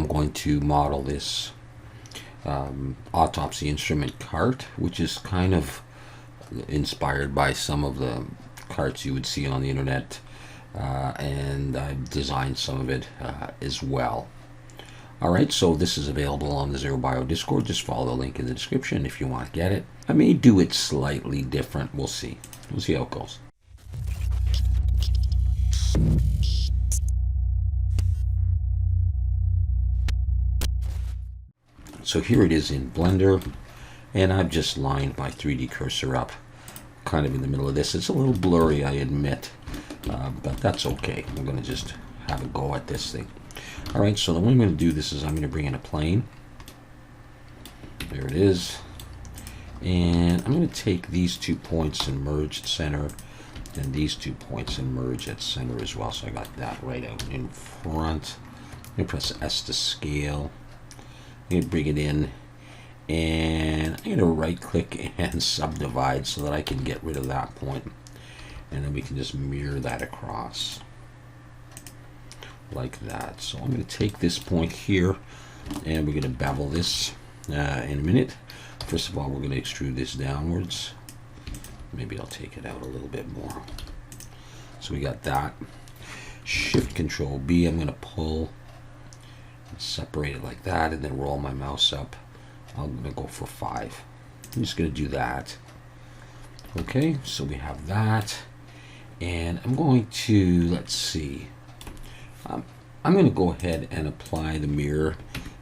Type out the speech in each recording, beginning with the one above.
I'm going to model this Autopsy instrument cart, which is kind of inspired by some of the carts you would see on the internet, and I've designed some of it as well. Alright, so this is available on the Zero Bio Discord. Just follow the link in the description if you want to get it. I may do it slightly different. We'll see. We'll see how it goes. So here it is in Blender, and I've just lined my 3D cursor up kind of in the middle of this. It's a little blurry, I admit, but that's okay. I'm going to just have a go at this thing. Alright, so the way I'm going to do this is I'm going to bring in a plane. There it is. And I'm going to take these 2 points and merge at center, and these 2 points and merge at center as well. So I got that right out in front. I'm going to press S to scale. I'm going to bring it in, and I'm going to right click and subdivide so that I can get rid of that point. And then we can just mirror that across like that. So I'm going to take this point here, and we're going to bevel this in a minute. First of all, we're going to extrude this downwards. Maybe I'll take it out a little bit more. So we got that. Shift Control B, I'm going to pull and separate it like that, and then roll my mouse up. I'm going to go for 5. I'm just going to do that. Okay, so we have that. And I'm going to, let's see. I'm going to go ahead and apply the mirror,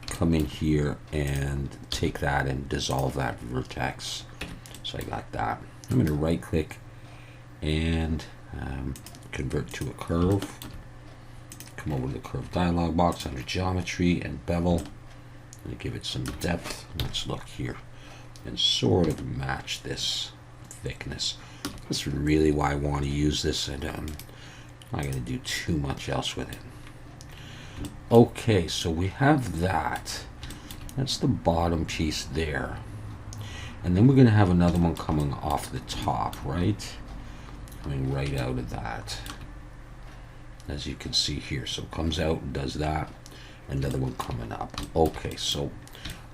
come in here and take that and dissolve that vertex. So I got that. I'm going to right click and convert to a curve. Come over to the curve dialog box under geometry and bevel, and give it some depth. Let's look here and sort of match this thickness. That's really why I want to use this, and I'm not going to do too much else with it. Okay, so we have that. That's the bottom piece there. And then we're going to have another one coming off the top, right? Coming right out of that. As you can see here. So it comes out and does that. Another one coming up. Okay, so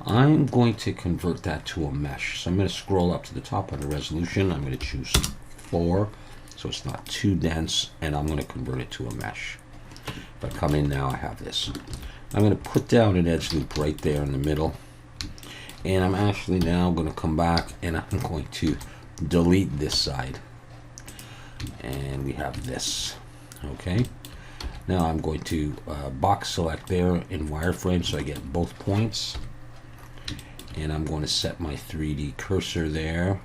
I'm going to convert that to a mesh. So I'm going to scroll up to the top under resolution. I'm going to choose 4, so it's not too dense, and I'm going to convert it to a mesh. If I come in now, I have this. I'm going to put down an edge loop right there in the middle, and I'm actually now going to come back and I'm going to delete this side, and we have this. Okay, now I'm going to box select there in wireframe so I get both points, and I'm going to set my 3D cursor there.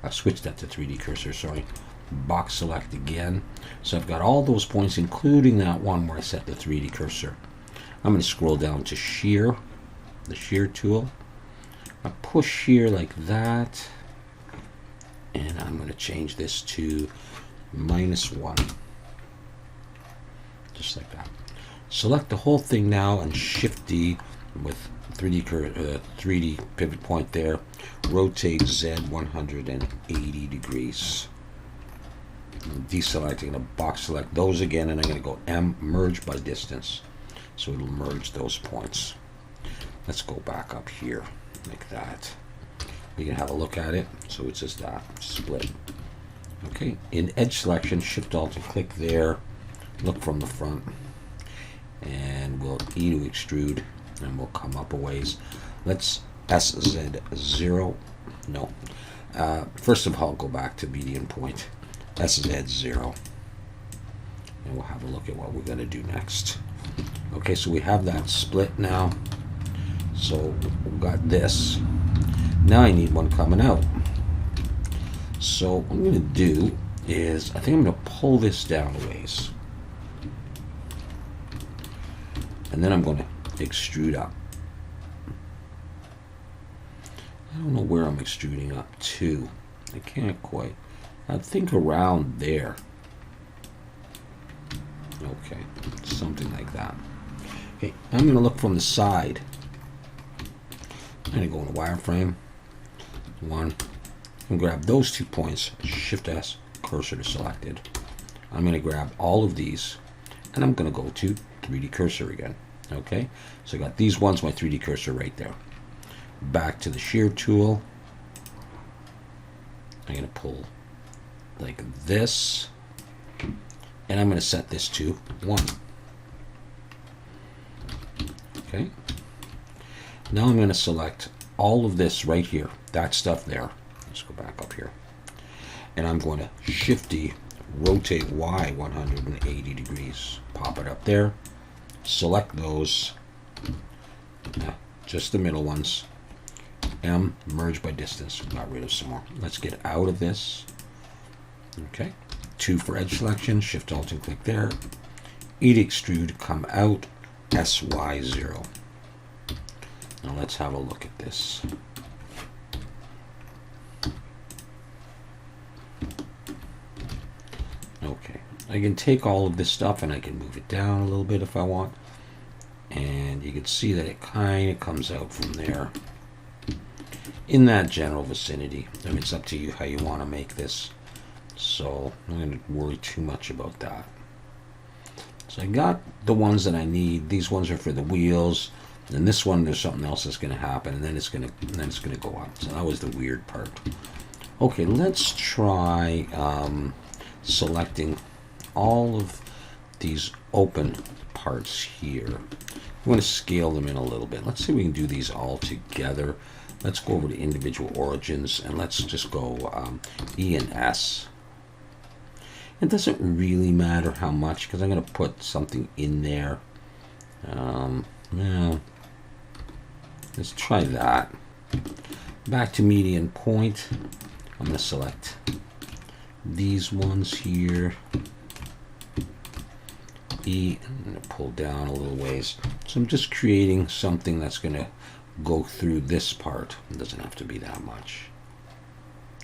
I've switched that to 3D cursor, sorry. Box select again. So I've got all those points, including that one where I set the 3D cursor. I'm going to scroll down to shear, the shear tool. I push shear like that, and I'm going to change this to -1, just like that. Select the whole thing now and Shift D with 3D pivot point there. Rotate Z 180 degrees. I'm deselecting the box select those again, and I'm going to go M, merge by distance, so it'll merge those points. Let's go back up here like that. We can have a look at it. So it's just that split. Okay, in edge selection, Shift Alt and click there, look from the front, and we'll E to extrude, and we'll come up a ways. Let's SZ0. No. First of all, go back to median point. SZ0. And we'll have a look at what we're going to do next. Okay, so we have that split now. So we've got this. Now I need one coming out. So what I'm going to do is, I think I'm going to pull this down a ways. And then I'm going to extrude up. I don't know where I'm extruding up to. I can't quite. I think around there. Okay, something like that. Okay, I'm going to look from the side. I'm going to go in the wireframe. 1. I'm going to grab those 2 points. Shift S, cursor to selected. I'm going to grab all of these, and I'm going to go to 3D cursor again. Okay, so I got these ones, my 3D cursor right there. Back to the shear tool. I'm going to pull like this, and I'm going to set this to 1. Okay. Now I'm going to select all of this right here, that stuff there. Let's go back up here. And I'm going to Shift-D, rotate Y 180 degrees. Pop it up there. Select those. Just the middle ones. M, merge by distance. Got rid of some more. Let's get out of this. Okay. 2 for edge selection. Shift Alt and click there. E to extrude, come out. SY0. Now let's have a look at this. Okay. I can take all of this stuff and I can move it down a little bit if I want. And you can see that it kind of comes out from there. In that general vicinity. I mean, it's up to you how you want to make this. So I'm not going to worry too much about that. So I got the ones that I need. These ones are for the wheels. And this one, there's something else that's going to happen, and then it's going to go up. So that was the weird part. Okay, let's try selecting all of these open parts here. I'm going to scale them in a little bit. Let's see if we can do these all together. Let's go over to individual origins, and let's just go E and S. It doesn't really matter how much, because I'm going to put something in there. Yeah. Let's try that. Back to median point. I'm going to select these ones here. E, I'm going to pull down a little ways. So I'm just creating something that's going to go through this part. It doesn't have to be that much.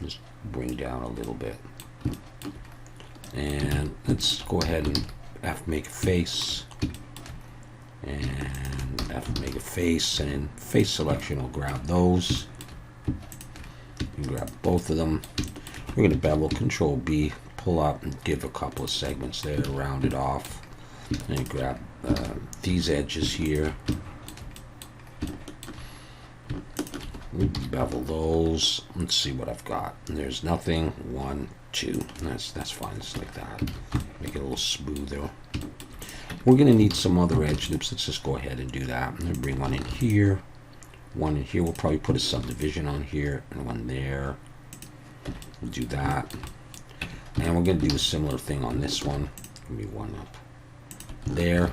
Just bring down a little bit. And let's go ahead and make a face. And after make a face, and in face selection, I'll grab those. And grab both of them. We're going to bevel, Control B, pull up and give a couple of segments there, round it off. And grab these edges here. Bevel those. Let's see what I've got. And there's nothing. 1, 2. That's fine. Just like that. Make it a little smoother. We're going to need some other edge loops. Let's just go ahead and do that. I'm going to bring one in here. One in here. We'll probably put a subdivision on here. And one there. We'll do that. And we're going to do a similar thing on this one. Give me one up. There.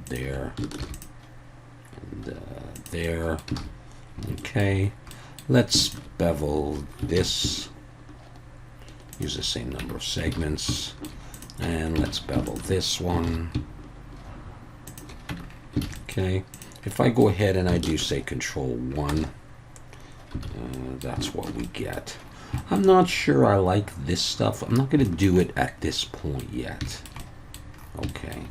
There. And there. Okay. Let's bevel this. Use the same number of segments. And let's bevel this one. Okay. If I go ahead and I do say Control 1, that's what we get. I'm not sure I like this stuff. I'm not going to do it at this point yet. Okay.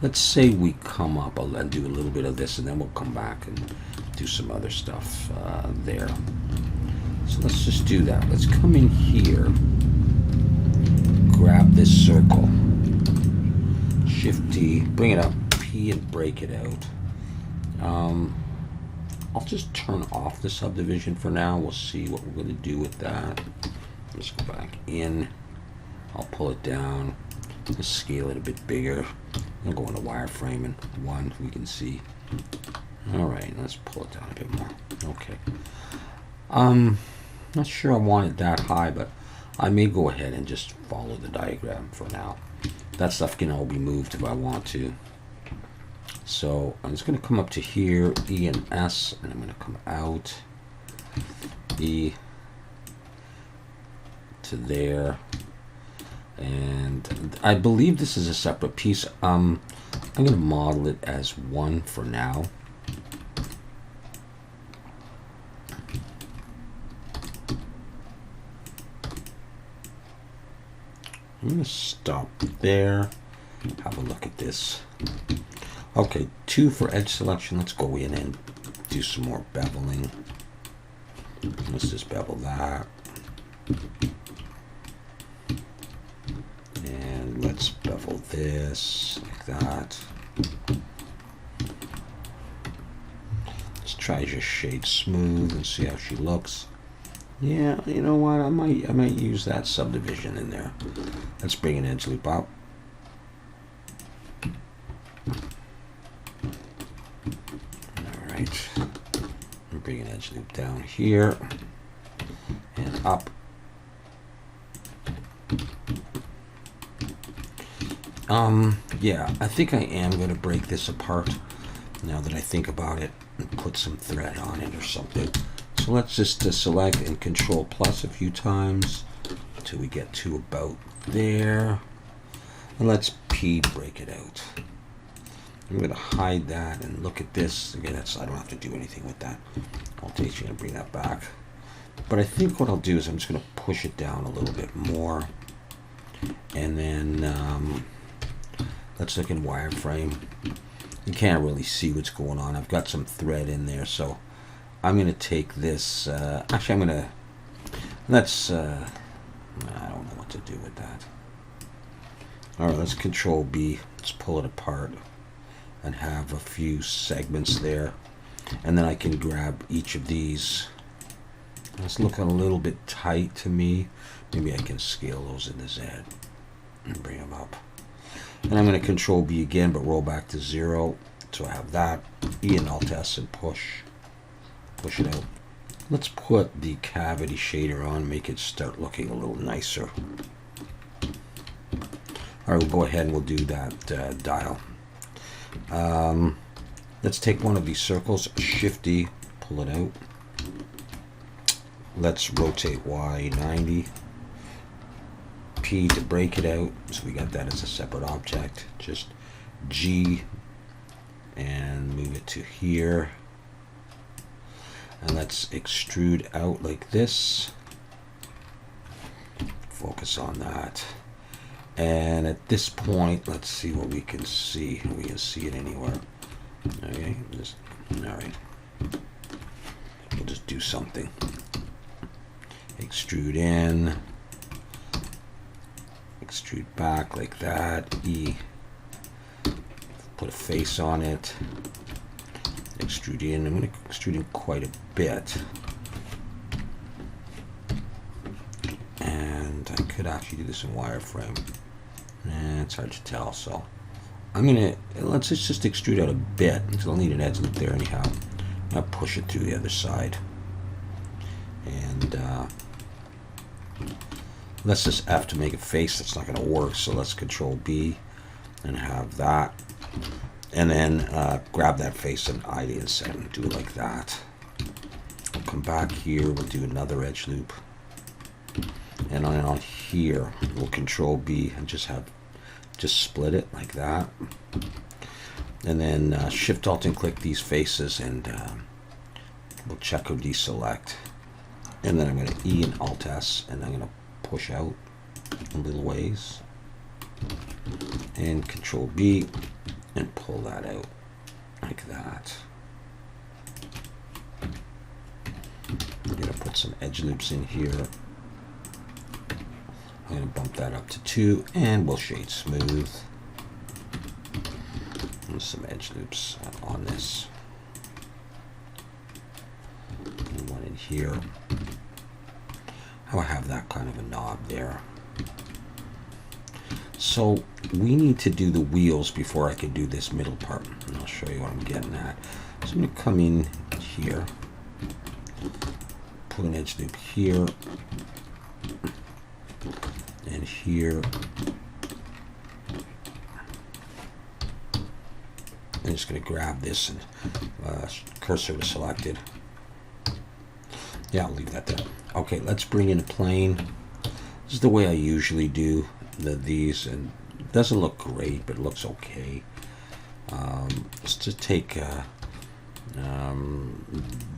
Let's say we come up and do a little bit of this, and then we'll come back and do some other stuff there. So let's just do that. Let's come in here, grab this circle, Shift-D, bring it up, P, and break it out. I'll just turn off the subdivision for now. We'll see what we're going to do with that. Let's go back in. I'll pull it down. Let's scale it a bit bigger. I'll go into wireframe, and 1 we can see. All right, let's pull it down a bit more. Okay. Not sure I want it that high, but I may go ahead and just follow the diagram for now. That stuff can all be moved if I want to. So I'm just going to come up to here, E and S, and I'm going to come out, E to there. And I believe this is a separate piece. I'm going to model it as 1 for now. I'm going to stop there. Have a look at this. Okay, 2 for edge selection. Let's go in and do some more beveling. Let's just bevel that. And let's bevel this like that. Let's try just shade smooth and see how she looks. Yeah, you know what? I might use that subdivision in there. Let's bring an edge loop up. All right. Bring an edge loop down here and up. Yeah, I think I am going to break this apart now that I think about it and put some thread on it or something. So let's just select and Control plus a few times until we get to about there. And let's P break it out. I'm going to hide that and look at this. Again, I don't have to do anything with that. I'll take you and bring that back. But I think what I'll do is I'm just going to push it down a little bit more. And then let's look in wireframe. You can't really see what's going on. I've got some thread in there, so I'm going to take this. Actually, I'm going to. Let's. I don't know what to do with that. All right, let's Control B. Let's pull it apart and have a few segments there, and then I can grab each of these. It's looking a little bit tight to me. Maybe I can scale those in the Z and bring them up. And I'm going to Control B again, but roll back to 0. So I have that. E and Alt S and push it out. Let's put the cavity shader on, make it start looking a little nicer. All right, we'll go ahead and we'll do that dial. Let's take one of these circles, Shift D, pull it out. Let's rotate Y 90. P to break it out, so we got that as a separate object. Just G and move it to here. And let's extrude out like this. Focus on that. And at this point, let's see what we can see. We can see it anywhere. Okay, all right. We'll just do something. Extrude in. Extrude back like that. E. Put a face on it. Extrude in. I'm going to extrude in quite a bit. And I could actually do this in wireframe. It's hard to tell, so I'm going to, let's just extrude out a bit, because I'll need an edge loop there anyhow. I'll push it to the other side. And let's just F to make a face. That's not going to work, so let's Control B and have that. And then grab that face and I inset and do it like that. We'll come back here, we'll do another edge loop. And on here, we'll Control B and just split it like that. And then Shift Alt and click these faces and we'll check or deselect. And then I'm going to E and Alt S and I'm going to push out a little ways. And Control B and pull that out like that. I'm going to put some edge loops in here. I'm going to bump that up to 2 and we'll shade smooth. And some edge loops on this. And one in here. I'll have that kind of a knob there. So we need to do the wheels before I can do this middle part. And I'll show you what I'm getting at. So I'm going to come in here. Put an edge loop here. And here. I'm just going to grab this and cursor to selected. Yeah, I'll leave that there. Okay, let's bring in a plane. This is the way I usually do these, and it doesn't look great, but it looks okay. Let's just take that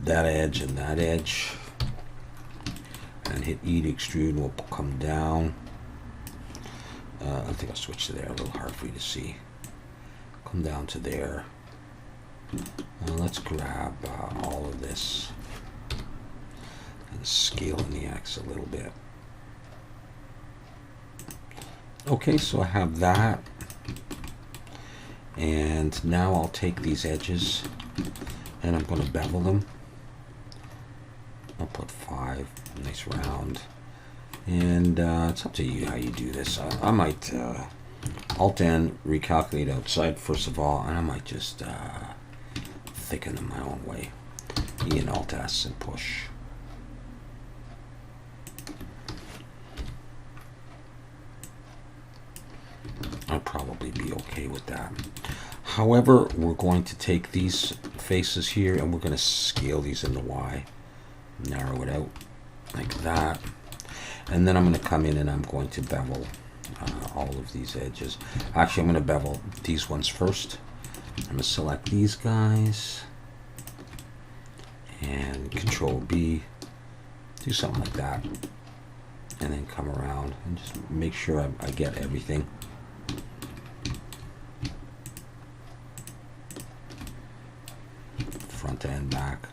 edge and that edge, and hit E to extrude, and we'll come down. I think I'll switch to there, a little hard for you to see. Come down to there. Let's grab all of this and scale in the X a little bit. Okay, so I have that. And now I'll take these edges and I'm going to bevel them. I'll put 5, nice round. And it's up to you how you do this. I might Alt-N, recalculate outside first of all, and I might just thicken them my own way. E and Alt-S and push. I'll probably be okay with that. However, we're going to take these faces here and we're going to scale these into Y. Narrow it out like that. And then I'm going to come in and I'm going to bevel all of these edges. Actually, I'm going to bevel these ones first. I'm going to select these guys and Control B, do something like that, and then come around and just make sure I get everything. Front and back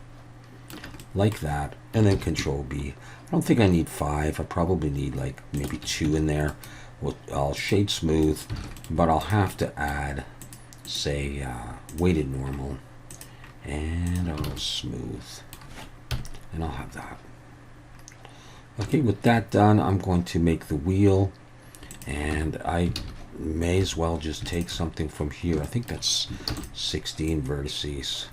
like that, and then Control B. I don't think I need 5. I probably need like maybe 2 in there. I'll shade smooth, but I'll have to add, say, weighted normal, and I'll smooth, and I'll have that. Okay, with that done, I'm going to make the wheel, and I may as well just take something from here. I think that's 16 vertices.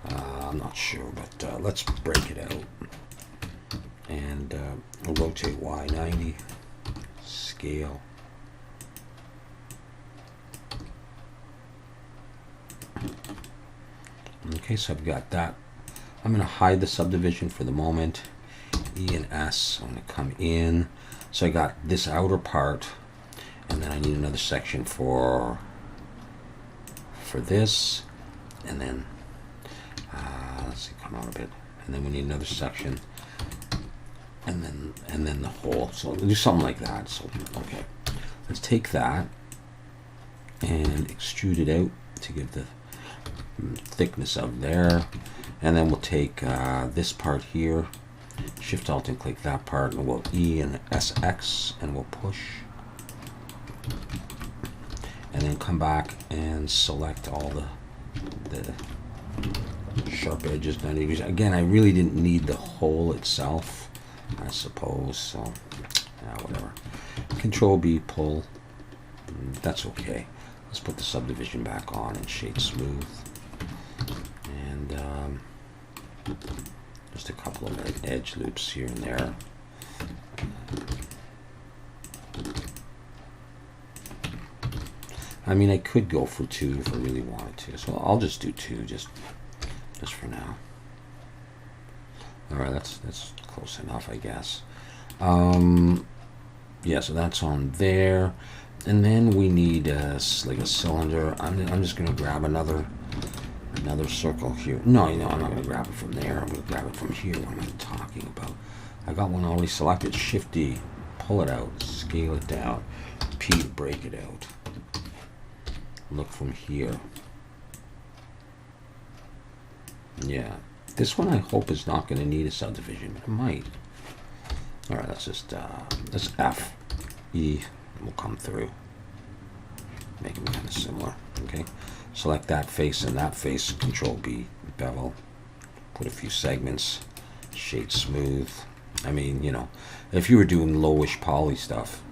I'm not sure, but let's break it out. And rotate Y 90, scale. Okay, so I've got that. I'm going to hide the subdivision for the moment. E and S, I'm going to come in. So I got this outer part, and then I need another section for this, and then let's see, come out a bit, and then we need another section, and then the whole. So we'll do something like that. So okay, let's take that and extrude it out to give the thickness of there, and then we'll take this part here, Shift Alt and click that part, and we'll E and SX and we'll push, and then come back and select all the sharp edges, 90 degrees. Again, I really didn't need the hole itself, I suppose, so whatever. Control B, pull. That's okay. Let's put the subdivision back on and shade smooth. And just a couple of edge loops here and there. I mean, I could go for 2 if I really wanted to, so I'll just do 2 just for now. All right, that's close enough, I guess. Yeah, so that's on there, and then we need like a cylinder. I'm just gonna grab another circle here. No, I'm not gonna grab it from there. I'm gonna grab it from here. What am I talking about? I got one already selected. Shift D, pull it out, scale it down. P to break it out. Look from here. Yeah, this one I hope is not going to need a subdivision, but it might. All right, let's just let's F, E, and we'll come through. Make them kind of similar. Okay, select that face and that face. Control B, bevel. Put a few segments. Shade smooth. I mean, you know, if you were doing lowish poly stuff,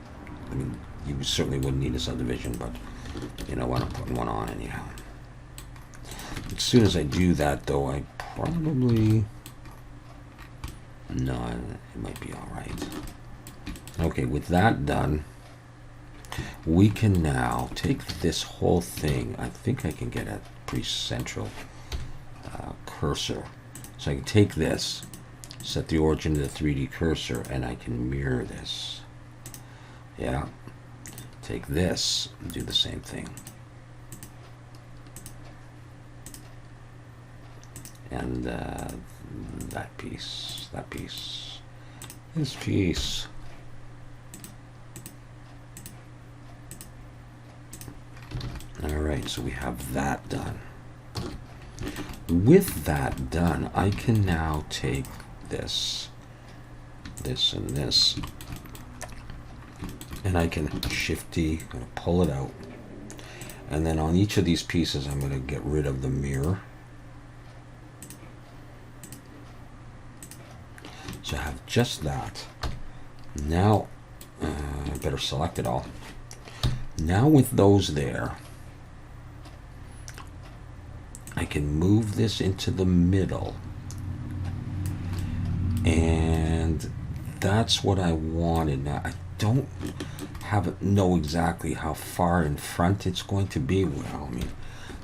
I mean, you certainly wouldn't need a subdivision, but you know what, I'm putting one on anyhow. As soon as I do that, though, I probably... No, it might be all right. Okay, with that done, we can now take this whole thing. I think I can get a pretty central cursor. So I can take this, set the origin to the 3D cursor, and I can mirror this. Yeah. Take this and do the same thing. And that piece, this piece. All right, so we have that done. With that done, I can now take this, and this, and I can Shift D, I'm going to pull it out. And then on each of these pieces, I'm going to get rid of the mirror. So I have just that. Now, I better select it all. Now with those there, I can move this into the middle. And that's what I wanted. Now, I don't know exactly how far in front it's going to be. Well,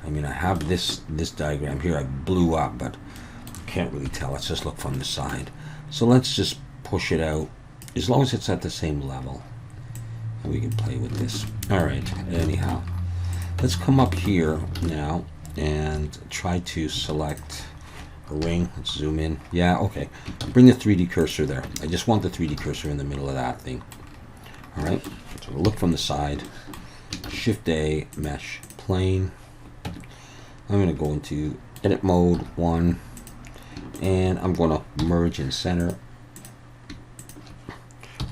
I mean, I have this diagram here I blew up, but can't really tell. Let's just look from the side. So let's just push it out as long as it's at the same level. And we can play with this. All right, anyhow, let's come up here now and try to select a ring. Let's zoom in. Yeah, okay. Bring the 3D cursor there. I just want the 3D cursor in the middle of that thing. All right, so we'll look from the side. Shift A, mesh plane. I'm going to go into edit mode 1, and I'm going to merge in center.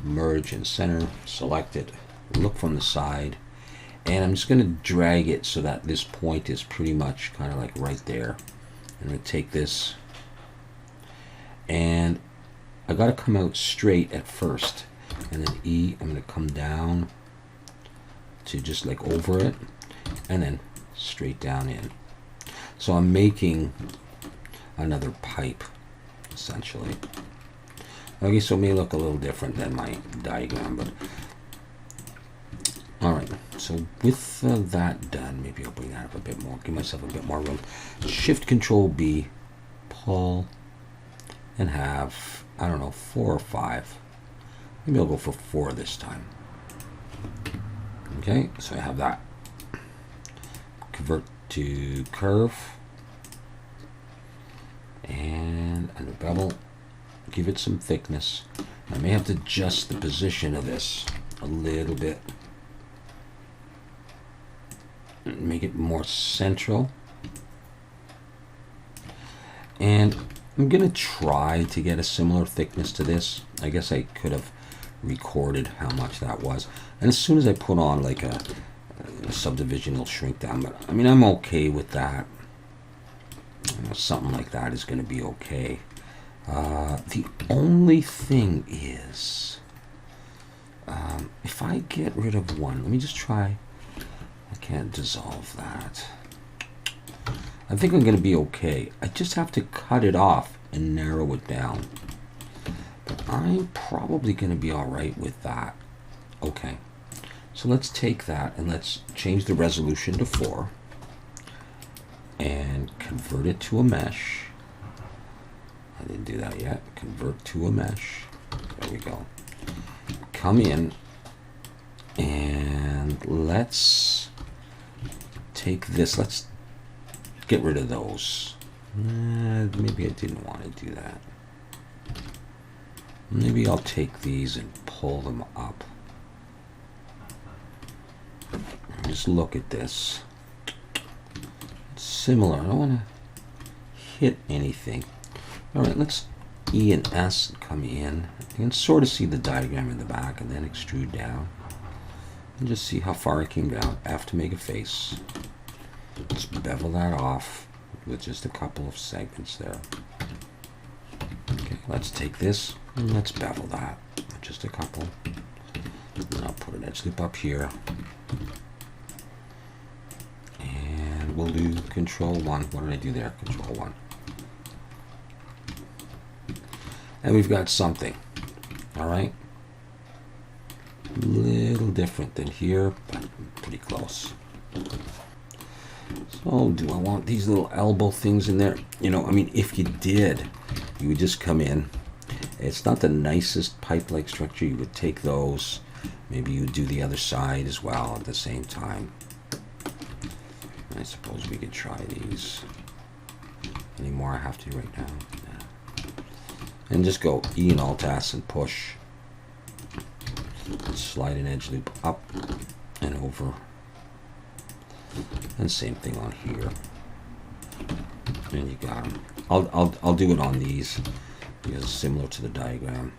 Merge in center, select it, look from the side, and I'm just going to drag it so that this point is pretty much kind of like right there. I'm going to take this, and I got to come out straight at first, and then E, I'm going to come down to just like over it, and then straight down in. So I'm making another pipe, essentially. Okay, so it may look a little different than my diagram, but all right. So with that done, maybe I'll bring that up a bit more, give myself a bit more room. Shift Control B, pull, and have, I don't know, 4 or 5. Maybe I'll go for 4 this time. Okay, so I have that. Convert to curve, and under bevel, give it some thickness. I may have to adjust the position of this a little bit. Make it more central. And I'm going to try to get a similar thickness to this. I guess I could have recorded how much that was. And as soon as I put on like a subdivision, it'll shrink down. But I mean, I'm okay with that. You know, something like that is going to be okay. The only thing is, if I get rid of one, let me just try. I can't dissolve that. I think I'm going to be okay. I just have to cut it off and narrow it down. But I'm probably going to be all right with that. Okay. So let's take that and let's change the resolution to 4 and convert it to a mesh. I didn't do that yet. Convert to a mesh. There we go. Come in and let's take this. Let's get rid of those. Maybe I didn't want to do that. Maybe I'll take these and pull them up. Just look at this. It's similar. I don't want to hit anything. All right, let's E and S come in. You can sort of see the diagram in the back, and then extrude down. And just see how far I can go. I have to make a face. Let's bevel that off with just a couple of segments there. Okay, let's take this and let's bevel that. Just a couple. And I'll put an edge loop up here. And we'll do Control 1. What did I do there? Control 1. And we've got something. All right. A little different than here, but pretty close. So do I want these little elbow things in there? You know, I mean, if you did, you would just come in. It's not the nicest pipe-like structure. You would take those. Maybe you would do the other side as well at the same time. I suppose we could try these. Any more I have to right now? Yeah. And just go E and Alt S and push. And slide an edge loop up and over. And same thing on here. And you got them. I'll do it on these because it's similar to the diagram.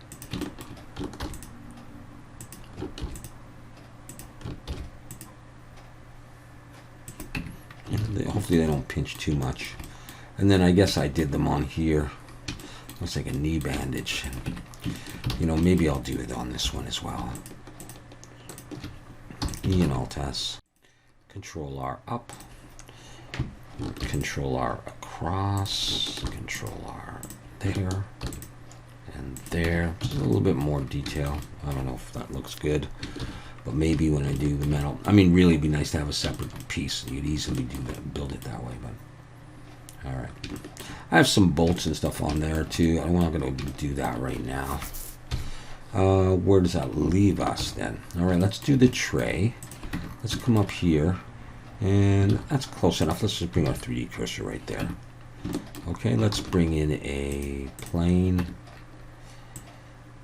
Hopefully they don't pinch too much. And then I guess I did them on here. Looks like a knee bandage. You know, maybe I'll do it on this one as well. E and Alt S. Control R up. Control R across. Control R there. And there. Just a little bit more detail. I don't know if that looks good. But maybe when I do the metal, I mean, really it'd be nice to have a separate piece. You'd easily do that, build it that way, but all right. I have some bolts and stuff on there too. I'm not going to do that right now. Where does that leave us then? All right, let's do the tray. Let's come up here, and that's close enough. Let's just bring our 3D cursor right there. Okay, let's bring in a plane.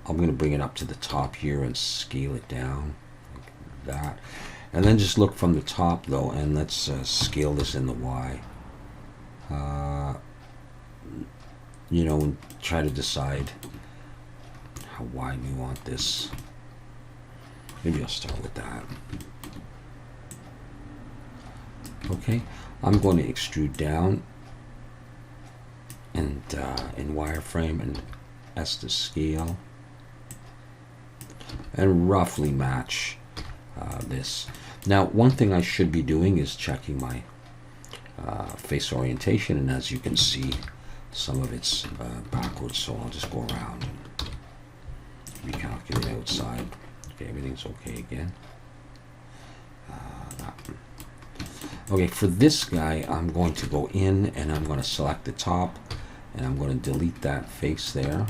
I'm going to bring it up to the top here and scale it down. That, and then just look from the top though, and let's scale this in the Y. You know, and try to decide how wide we want this. Maybe I'll start with that. Okay, I'm going to extrude down and in wireframe and S to scale, and roughly match this. Now, one thing I should be doing is checking my face orientation, and as you can see, some of it's backwards, so I'll just go around and recalculate outside. Okay, everything's okay again. Okay, for this guy, I'm going to go in and I'm going to select the top, and I'm going to delete that face there.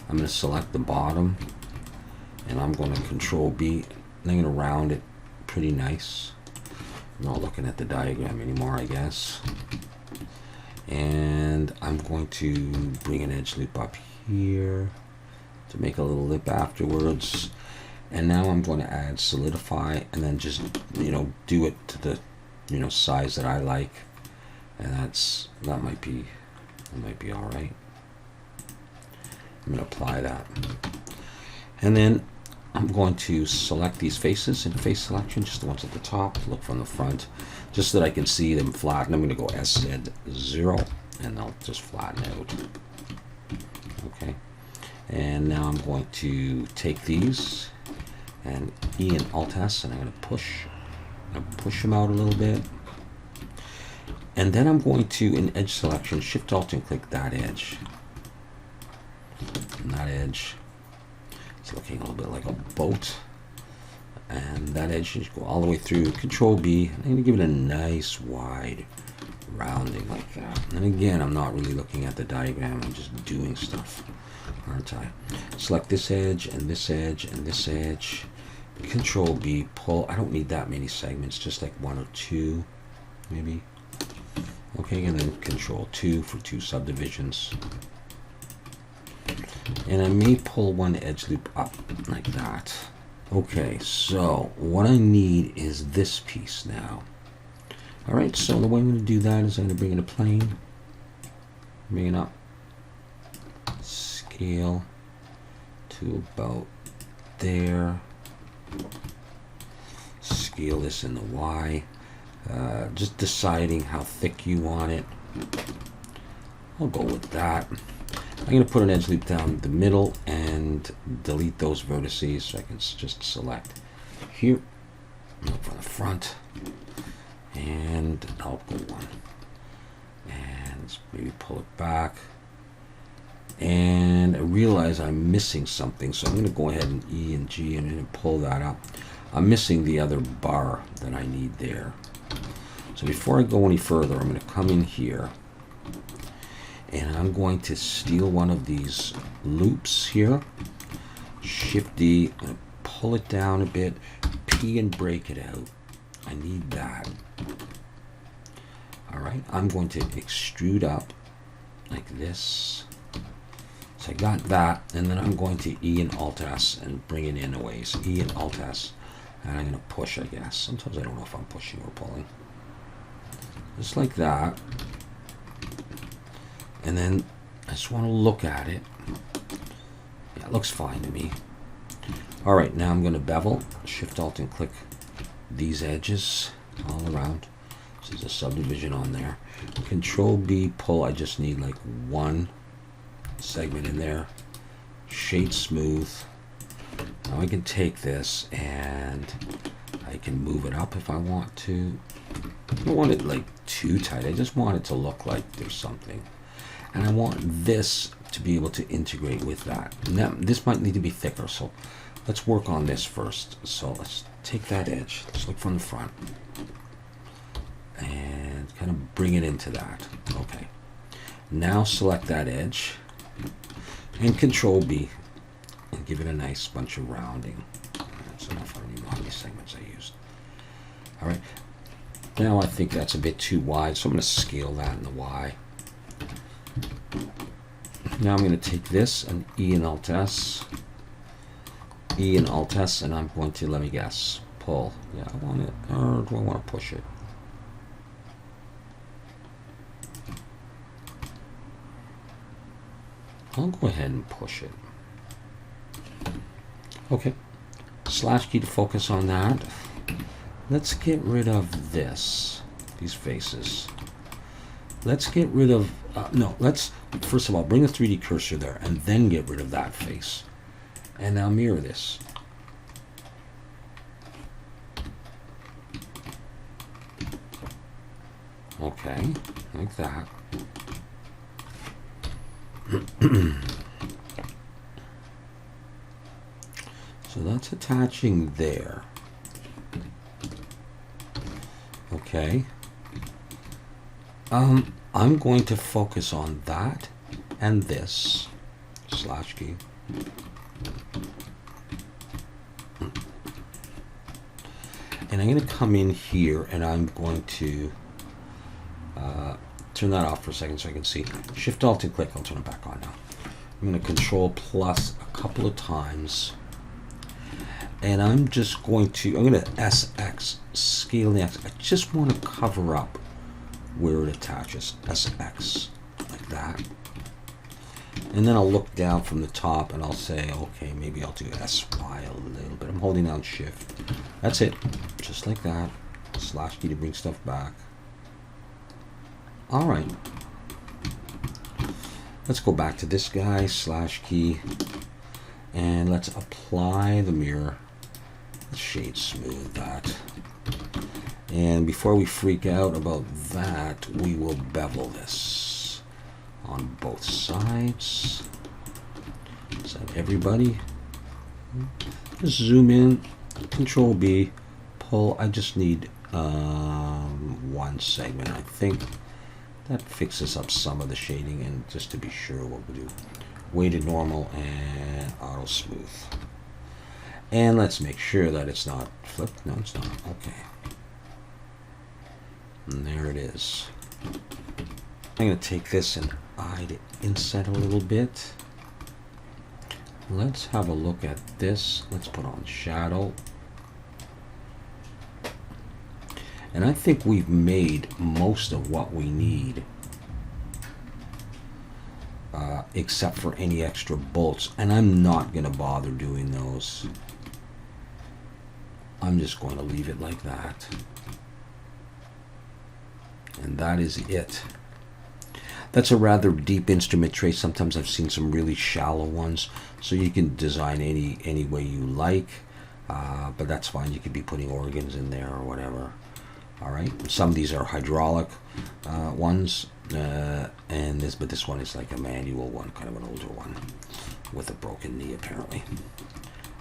I'm going to select the bottom, and I'm going to Control B. I'm going to round it pretty nice. I'm not looking at the diagram anymore, I guess. And I'm going to bring an edge loop up here to make a little lip afterwards. And now I'm going to add solidify, and then just, you know, do it to the, you know, size that I like. And that might be all right. I'm going to apply that. And then I'm going to select these faces in face selection, just the ones at the top, look from the front, just so that I can see them flat. And I'm going to go SZ0, and I'll just flatten out. Okay. And now I'm going to take these and E and Alt S, and I'm going to push them out a little bit. And then I'm going to, in edge selection, Shift Alt and click that edge. And that edge, it's looking a little bit like a boat. And that edge should go all the way through. Control B. I'm going to give it a nice wide rounding like that. And again, I'm not really looking at the diagram. I'm just doing stuff, aren't I? Select this edge and this edge and this edge. Control B, pull. I don't need that many segments, just like 1 or 2, maybe. Okay, and then Control 2 for 2 subdivisions. And I may pull one edge loop up like that. Okay, so what I need is this piece now. All right, so the way I'm going to do that is I'm going to bring in a plane, bring it up, scale to about there, scale this in the Y, just deciding how thick you want it. I'll go with that. I'm going to put an edge loop down the middle and delete those vertices, so I can just select here, look from the front, and I'll go one, and let's maybe pull it back. And I realize I'm missing something, so I'm going to go ahead and E and G and pull that up. I'm missing the other bar that I need there. So before I go any further, I'm going to come in here, and I'm going to steal one of these loops here. Shift D, I'm going to pull it down a bit, P and break it out. I need that. All right, I'm going to extrude up like this. So I got that, and then I'm going to E and Alt S and bring it in a ways. E and Alt S, and I'm going to push, I guess. Sometimes I don't know if I'm pushing or pulling. Just like that. And then I just want to look at it. Yeah, it looks fine to me. All right, now I'm going to bevel, Shift Alt and click these edges all around. There's a subdivision on there. Control B, pull. I just need like one segment in there. Shade smooth. Now I can take this and I can move it up if I want to. I don't want it like too tight. I just want it to look like there's something. And I want this to be able to integrate with that. Now, this might need to be thicker, so let's work on this first. So let's take that edge. Let's look from the front. And kind of bring it into that. Okay. Now select that edge. And Control B. And give it a nice bunch of rounding. That's enough. I don't even know how many segments I used. Alright. Now I think that's a bit too wide, so I'm going to scale that in the Y. Now I'm going to take this and E and Alt S. E and Alt S, and I'm going to, let me guess, pull. Yeah, I want it, or do I want to push it? I'll go ahead and push it. Okay. Slash key to focus on that. Let's get rid of this, these faces. Let's get rid of, no, let's, first of all, bring the 3D cursor there and then get rid of that face. And now mirror this. Okay, like that. So that's attaching there. Okay. I'm going to focus on that and this. Slash key. And I'm going to come in here and I'm going to turn that off for a second so I can see. Shift Alt and click. I'll turn it back on now. I'm going to Control plus a couple of times. And I'm just going to, I'm going to SX, scale the X. I just want to cover up where it attaches. SX, like that. And then I'll look down from the top and I'll say, okay, maybe I'll do SY a little bit. I'm holding down Shift. That's it. Just like that. Slash key to bring stuff back. All right. Let's go back to this guy, slash key. And let's apply the mirror. Shade smooth that. And before we freak out about that, we will bevel this on both sides. Is that everybody? Just zoom in, Control B, pull. I just need one segment. I think that fixes up some of the shading, and just to be sure, what we'll do, weighted normal and auto smooth. And let's make sure that it's not flipped. No, it's not. Okay. And there it is. I'm going to take this and hide it inset a little bit. Let's have a look at this. Let's put on shadow. And I think we've made most of what we need. Except for any extra bolts. And I'm not going to bother doing those. I'm just going to leave it like that. And that is it. That's a rather deep instrument tray. Sometimes I've seen some really shallow ones. So you can design any way you like. But that's fine. You could be putting organs in there or whatever. All right. Some of these are hydraulic ones. But this one is like a manual one, kind of an older one with a broken knee apparently.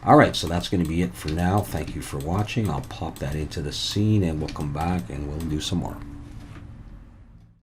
All right, so that's going to be it for now. Thank you for watching. I'll pop that into the scene and we'll come back and we'll do some more.